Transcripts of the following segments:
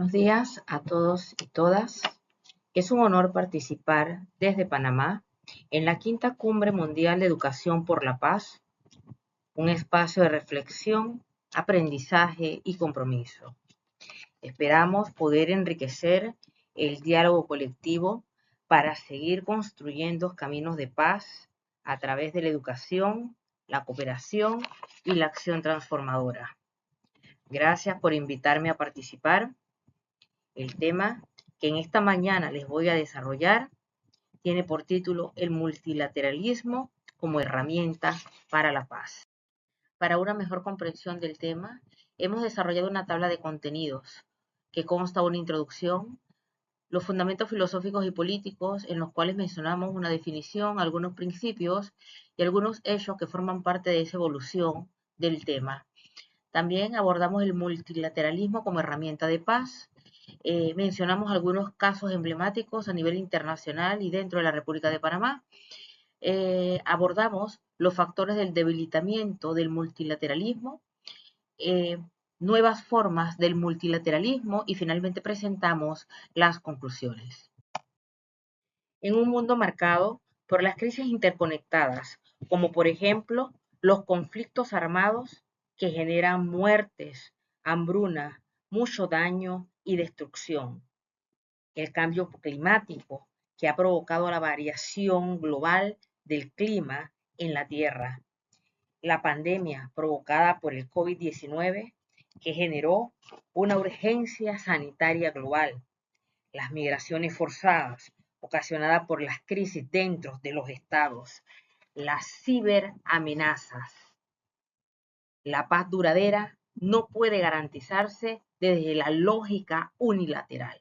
Buenos días a todos y todas. Es un honor participar desde Panamá en la quinta Cumbre Mundial de Educación por la Paz, un espacio de reflexión, aprendizaje y compromiso. Esperamos poder enriquecer el diálogo colectivo para seguir construyendo caminos de paz a través de la educación, la cooperación y la acción transformadora. Gracias por invitarme a participar. El tema que en esta mañana les voy a desarrollar tiene por título El multilateralismo como herramienta para la paz. Para una mejor comprensión del tema, hemos desarrollado una tabla de contenidos que consta de una introducción, los fundamentos filosóficos y políticos en los cuales mencionamos una definición, algunos principios y algunos hechos que forman parte de esa evolución del tema. También abordamos el multilateralismo como herramienta de paz. Mencionamos algunos casos emblemáticos a nivel internacional y dentro de la República de Panamá. Abordamos los factores del debilitamiento del multilateralismo, nuevas formas del multilateralismo y finalmente presentamos las conclusiones. En un mundo marcado por las crisis interconectadas, como por ejemplo los conflictos armados que generan muertes, hambruna, mucho daño y destrucción, el cambio climático que ha provocado la variación global del clima en la Tierra, la pandemia provocada por el COVID-19 que generó una urgencia sanitaria global, las migraciones forzadas ocasionadas por las crisis dentro de los estados, las ciberamenazas. La paz duradera no puede garantizarse desde la lógica unilateral.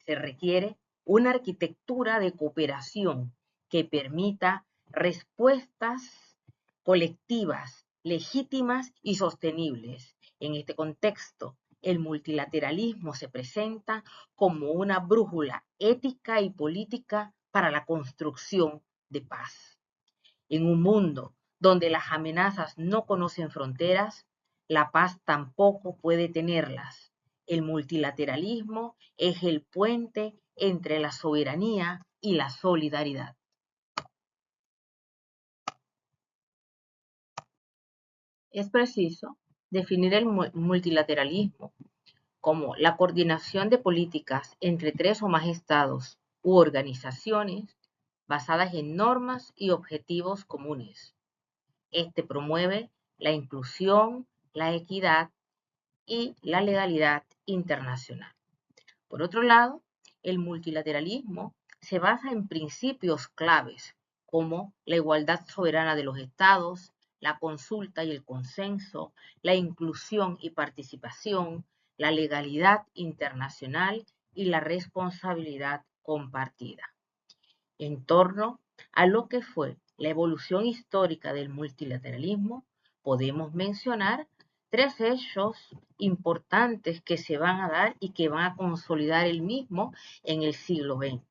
Se requiere una arquitectura de cooperación que permita respuestas colectivas, legítimas y sostenibles. En este contexto, el multilateralismo se presenta como una brújula ética y política para la construcción de paz. En un mundo donde las amenazas no conocen fronteras, la paz tampoco puede tenerlas. El multilateralismo es el puente entre la soberanía y la solidaridad. Es preciso definir el multilateralismo como la coordinación de políticas entre tres o más estados u organizaciones basadas en normas y objetivos comunes. Este promueve la inclusión, la equidad y la legalidad internacional. Por otro lado, el multilateralismo se basa en principios claves como la igualdad soberana de los estados, la consulta y el consenso, la inclusión y participación, la legalidad internacional y la responsabilidad compartida. En torno a lo que fue la evolución histórica del multilateralismo, podemos mencionar tres hechos importantes que se van a dar y que van a consolidar el mismo en el siglo XX,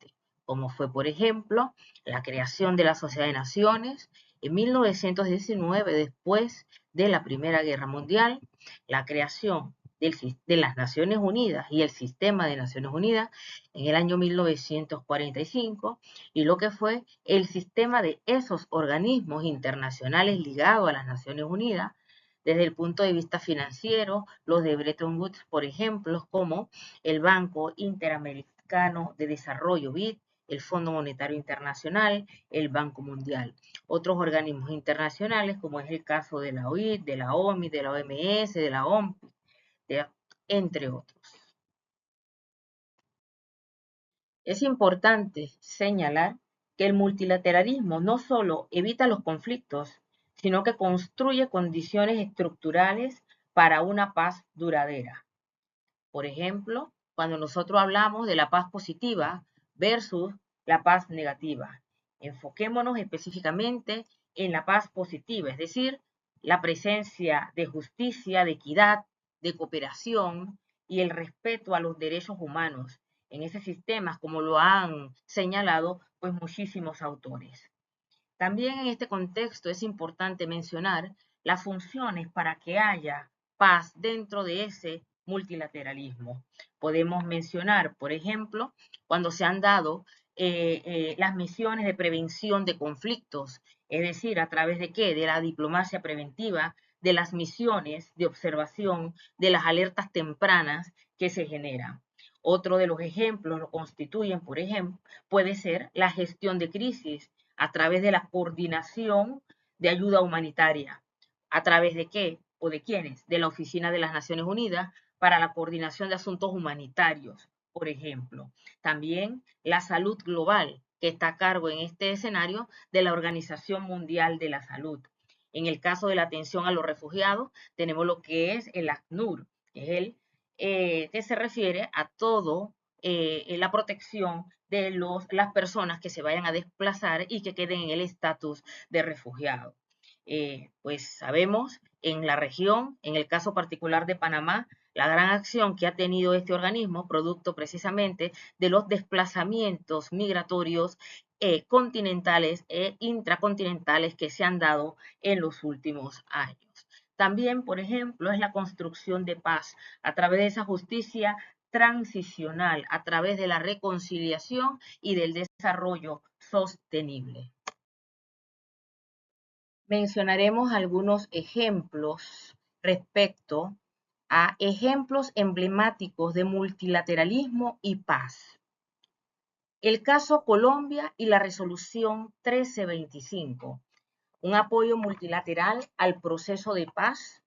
como fue, por ejemplo, la creación de la Sociedad de Naciones en 1919, después de la Primera Guerra Mundial, la creación de las Naciones Unidas y el Sistema de Naciones Unidas en el año 1945, y lo que fue el sistema de esos organismos internacionales ligados a las Naciones Unidas, desde el punto de vista financiero, los de Bretton Woods, por ejemplo, como el Banco Interamericano de Desarrollo, BID, el Fondo Monetario Internacional, el Banco Mundial. Otros organismos internacionales, como es el caso de la OIT, de la OMI, de la OMS, de la OMP, entre otros. Es importante señalar que el multilateralismo no solo evita los conflictos, sino que construye condiciones estructurales para una paz duradera. Por ejemplo, cuando nosotros hablamos de la paz positiva versus la paz negativa, enfoquémonos específicamente en la paz positiva, es decir, la presencia de justicia, de equidad, de cooperación y el respeto a los derechos humanos en ese sistema, como lo han señalado pues muchísimos autores. También en este contexto es importante mencionar las funciones para que haya paz dentro de ese multilateralismo. Podemos mencionar, por ejemplo, cuando se han dado las misiones de prevención de conflictos, es decir, ¿a través de qué? De la diplomacia preventiva, de las misiones de observación, de las alertas tempranas que se generan. Otro de los ejemplos lo constituyen, por ejemplo, puede ser la gestión de crisis a través de la coordinación de ayuda humanitaria. ¿A través de qué o de quiénes? De la Oficina de las Naciones Unidas para la Coordinación de Asuntos Humanitarios, por ejemplo. También la salud global, que está a cargo en este escenario de la Organización Mundial de la Salud. En el caso de la atención a los refugiados, tenemos lo que es el ACNUR, que es el que se refiere a todo la protección de las personas que se vayan a desplazar y que queden en el estatus de refugiado. Pues sabemos en la región, en el caso particular de Panamá, la gran acción que ha tenido este organismo, producto precisamente de los desplazamientos migratorios continentales e intracontinentales que se han dado en los últimos años. También, por ejemplo, es la construcción de paz a través de esa justicia transicional, a través de la reconciliación y del desarrollo sostenible. Mencionaremos algunos ejemplos respecto a ejemplos emblemáticos de multilateralismo y paz. El caso Colombia y la resolución 1325, un apoyo multilateral al proceso de paz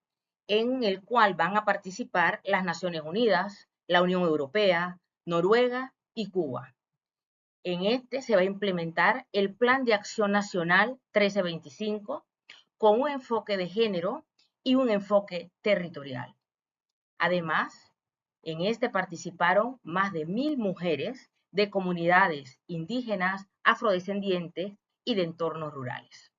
en el cual van a participar las Naciones Unidas, la Unión Europea, Noruega y Cuba. En este se va a implementar el Plan de Acción Nacional 1325 con un enfoque de género y un enfoque territorial. Además, en este participaron más de 1000 mujeres de comunidades indígenas, afrodescendientes y de entornos rurales.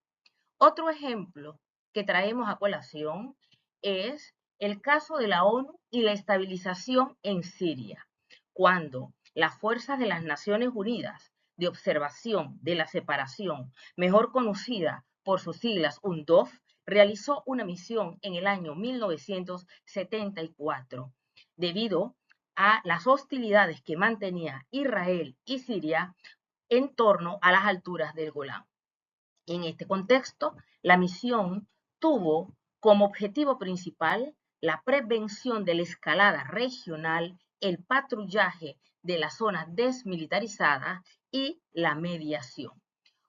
Otro ejemplo que traemos a colación es el caso de la ONU y la estabilización en Siria, cuando las fuerzas de las Naciones Unidas de Observación de la Separación, mejor conocida por sus siglas UNDOF, realizó una misión en el año 1974, debido a las hostilidades que mantenía Israel y Siria en torno a las alturas del Golán. En este contexto, la misión tuvo como objetivo principal la prevención de la escalada regional, el patrullaje de las zonas desmilitarizadas y la mediación.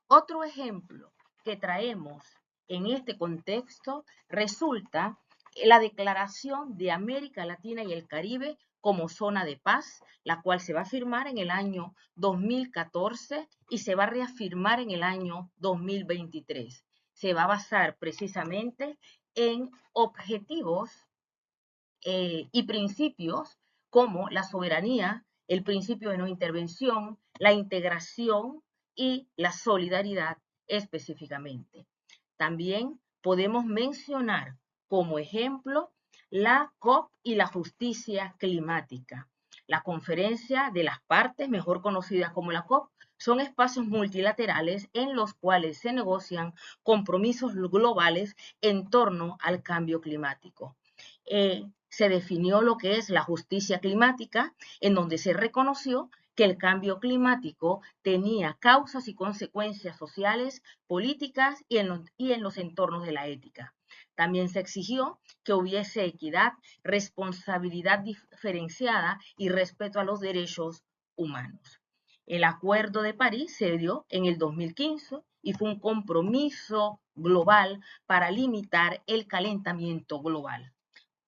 Otro ejemplo que traemos en este contexto resulta la Declaración de América Latina y el Caribe como zona de paz, la cual se va a firmar en el año 2014 y se va a reafirmar en el año 2023. Se va a basar precisamente en objetivos y principios como la soberanía, el principio de no intervención, la integración y la solidaridad específicamente. También podemos mencionar como ejemplo la COP y la justicia climática. La conferencia de las partes, mejor conocida como la COP, son espacios multilaterales en los cuales se negocian compromisos globales en torno al cambio climático. Se definió lo que es la justicia climática, en donde se reconoció que el cambio climático tenía causas y consecuencias sociales, políticas y en los entornos de la ética. También se exigió que hubiese equidad, responsabilidad diferenciada y respeto a los derechos humanos. El Acuerdo de París se dio en el 2015 y fue un compromiso global para limitar el calentamiento global.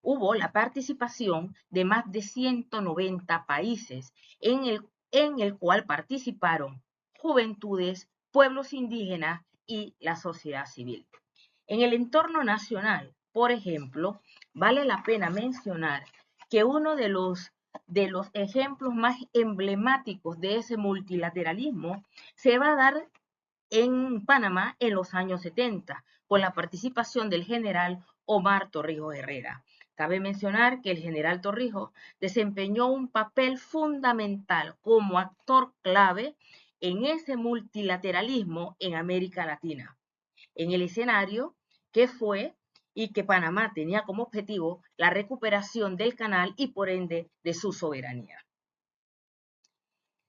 Hubo la participación de más de 190 países en el cual participaron juventudes, pueblos indígenas y la sociedad civil. En el entorno nacional, por ejemplo, vale la pena mencionar que uno de los ejemplos más emblemáticos de ese multilateralismo se va a dar en Panamá en los años 70, con la participación del general Omar Torrijos Herrera. Cabe mencionar que el general Torrijos desempeñó un papel fundamental como actor clave en ese multilateralismo en América Latina, en el escenario que fue y que Panamá tenía como objetivo la recuperación del canal y por ende de su soberanía.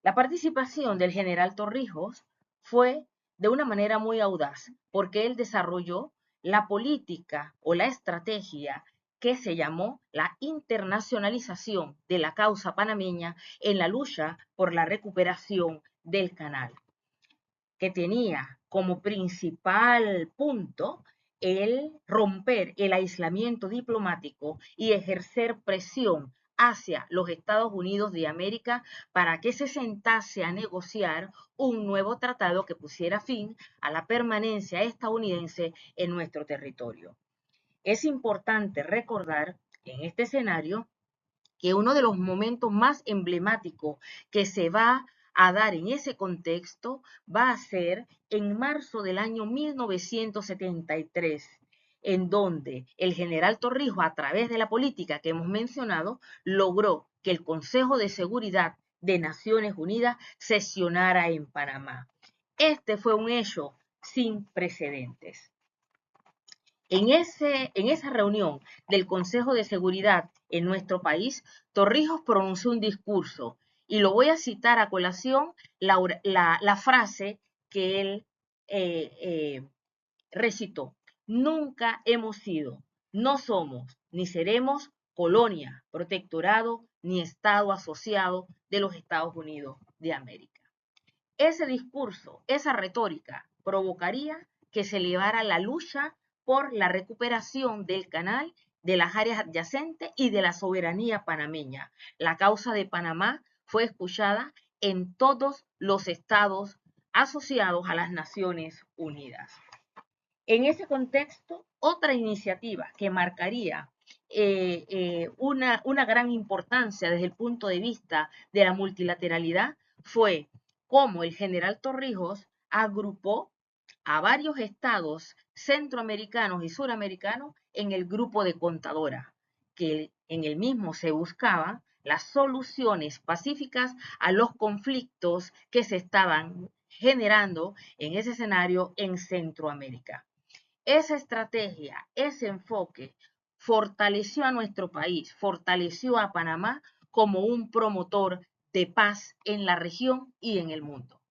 La participación del general Torrijos fue de una manera muy audaz, porque él desarrolló la política o la estrategia que se llamó la internacionalización de la causa panameña en la lucha por la recuperación del canal, que tenía como principal punto el romper el aislamiento diplomático y ejercer presión hacia los Estados Unidos de América para que se sentase a negociar un nuevo tratado que pusiera fin a la permanencia estadounidense en nuestro territorio. Es importante recordar en este escenario que uno de los momentos más emblemáticos que se va a dar en ese contexto va a ser en marzo del año 1973, en donde el general Torrijos, a través de la política que hemos mencionado, logró que el Consejo de Seguridad de Naciones Unidas sesionara en Panamá. Este fue un hecho sin precedentes. En esa reunión del Consejo de Seguridad en nuestro país, Torrijos pronunció un discurso y lo voy a citar a colación la frase que él recitó. Nunca hemos sido, no somos, ni seremos colonia, protectorado, ni Estado asociado de los Estados Unidos de América. Ese discurso, esa retórica, provocaría que se elevara la lucha por la recuperación del canal, de las áreas adyacentes y de la soberanía panameña. La causa de Panamá fue escuchada en todos los estados asociados a las Naciones Unidas. En ese contexto, otra iniciativa que marcaría una gran importancia desde el punto de vista de la multilateralidad fue cómo el general Torrijos agrupó a varios estados centroamericanos y suramericanos en el grupo de Contadora, que en el mismo se buscaban las soluciones pacíficas a los conflictos que se estaban generando en ese escenario en Centroamérica. Esa estrategia, ese enfoque fortaleció a nuestro país, fortaleció a Panamá como un promotor de paz en la región y en el mundo.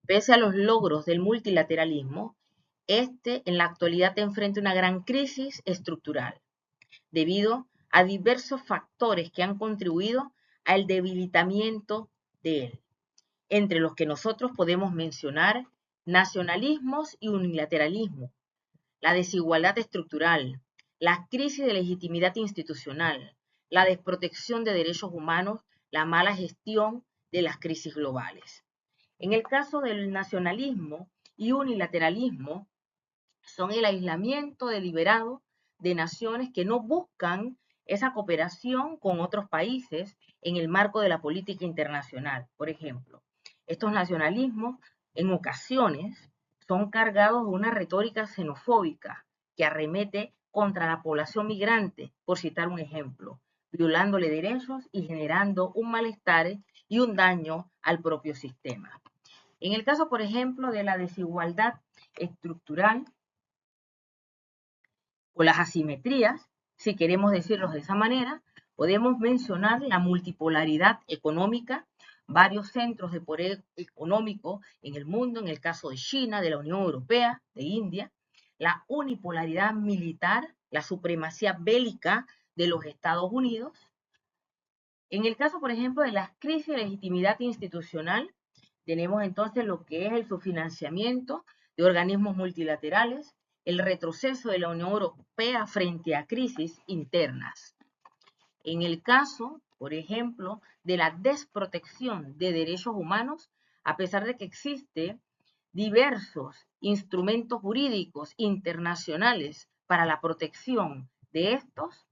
Pese a los logros del multilateralismo, este en la actualidad enfrenta una gran crisis estructural, debido a diversos factores que han contribuido al debilitamiento de él, entre los que nosotros podemos mencionar nacionalismos y unilateralismo, la desigualdad estructural, la crisis de legitimidad institucional, la desprotección de derechos humanos, la mala gestión de las crisis globales. En el caso del nacionalismo y unilateralismo, son el aislamiento deliberado de naciones que no buscan esa cooperación con otros países en el marco de la política internacional. Por ejemplo, estos nacionalismos en ocasiones son cargados de una retórica xenofóbica que arremete contra la población migrante, por citar un ejemplo, violándole derechos y generando un malestar y un daño al propio sistema. En el caso, por ejemplo, de la desigualdad estructural o las asimetrías, si queremos decirlo de esa manera, podemos mencionar la multipolaridad económica, varios centros de poder económico en el mundo, en el caso de China, de la Unión Europea, de India, la unipolaridad militar, la supremacía bélica de los Estados Unidos. En el caso, por ejemplo, de la crisis de legitimidad institucional, tenemos entonces lo que es el subfinanciamiento de organismos multilaterales, el retroceso de la Unión Europea frente a crisis internas. En el caso, por ejemplo, de la desprotección de derechos humanos, a pesar de que existen diversos instrumentos jurídicos internacionales para la protección de estos,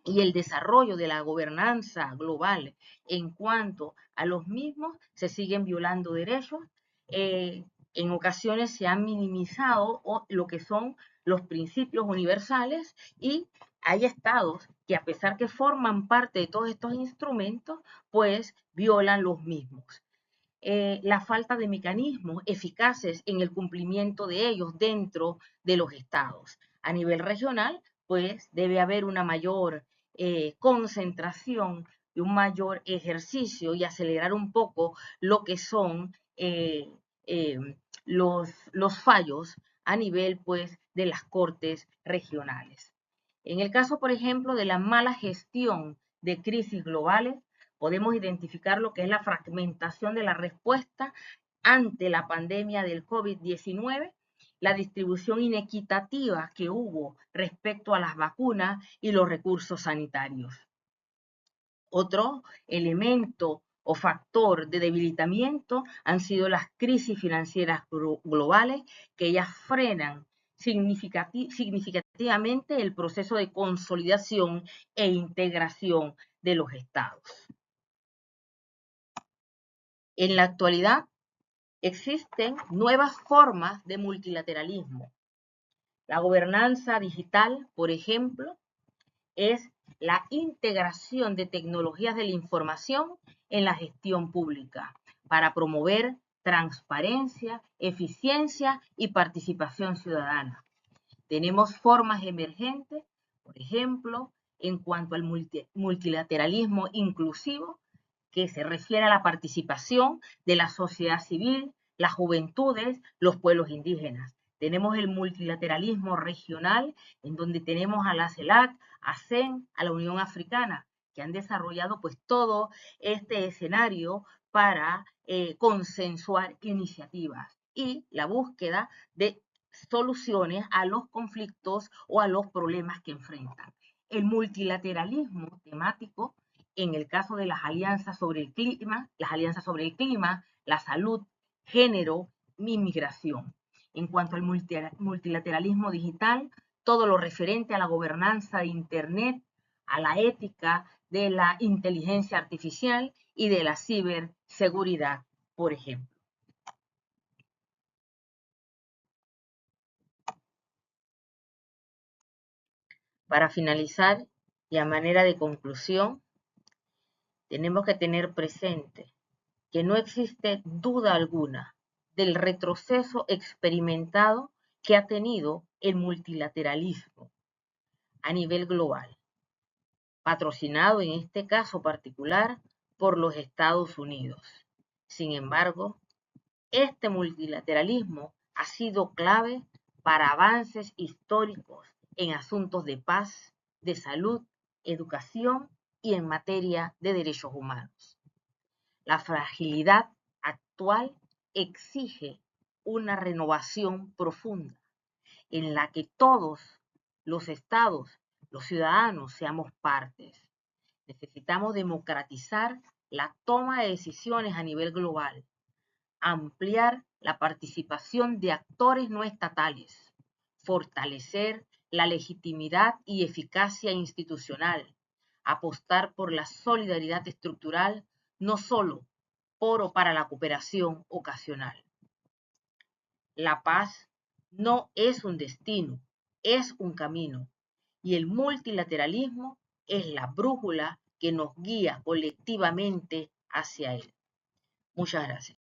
y el desarrollo de la gobernanza global en cuanto a los mismos, se siguen violando derechos. En ocasiones se han minimizado lo que son los principios universales y hay estados que a pesar que forman parte de todos estos instrumentos, pues violan los mismos. la falta de mecanismos eficaces en el cumplimiento de ellos dentro de los estados. A nivel regional, pues debe haber una mayor concentración y un mayor ejercicio y acelerar un poco lo que son los fallos a nivel pues de las cortes regionales. En el caso, por ejemplo, de la mala gestión de crisis globales, podemos identificar lo que es la fragmentación de la respuesta ante la pandemia del COVID-19, la distribución inequitativa que hubo respecto a las vacunas y los recursos sanitarios. Otro elemento o factor de debilitamiento han sido las crisis financieras globales, que ellas frenan significativamente el proceso de consolidación e integración de los estados. En la actualidad existen nuevas formas de multilateralismo. La gobernanza digital, por ejemplo, es la integración de tecnologías de la información en la gestión pública para promover transparencia, eficiencia y participación ciudadana. Tenemos formas emergentes, por ejemplo, en cuanto al multilateralismo inclusivo, que se refiere a la participación de la sociedad civil, las juventudes, los pueblos indígenas. Tenemos el multilateralismo regional, en donde tenemos a la CELAC, a CEN, a la Unión Africana, que han desarrollado pues todo este escenario para consensuar iniciativas y la búsqueda de soluciones a los conflictos o a los problemas que enfrentan. El multilateralismo temático, en el caso de las alianzas sobre el clima, la salud, género, inmigración. En cuanto al multilateralismo digital, todo lo referente a la gobernanza de Internet, a la ética de la inteligencia artificial y de la ciberseguridad, por ejemplo. Para finalizar y a manera de conclusión, tenemos que tener presente que no existe duda alguna del retroceso experimentado que ha tenido el multilateralismo a nivel global, patrocinado en este caso particular por los Estados Unidos. Sin embargo, este multilateralismo ha sido clave para avances históricos en asuntos de paz, de salud, educación y en materia de derechos humanos. La fragilidad actual exige una renovación profunda en la que todos los estados, los ciudadanos, seamos partes. Necesitamos democratizar la toma de decisiones a nivel global, ampliar la participación de actores no estatales, fortalecer la legitimidad y eficacia institucional, apostar por la solidaridad estructural, no solo por o para la cooperación ocasional. La paz no es un destino, es un camino, y el multilateralismo es la brújula que nos guía colectivamente hacia él. Muchas gracias.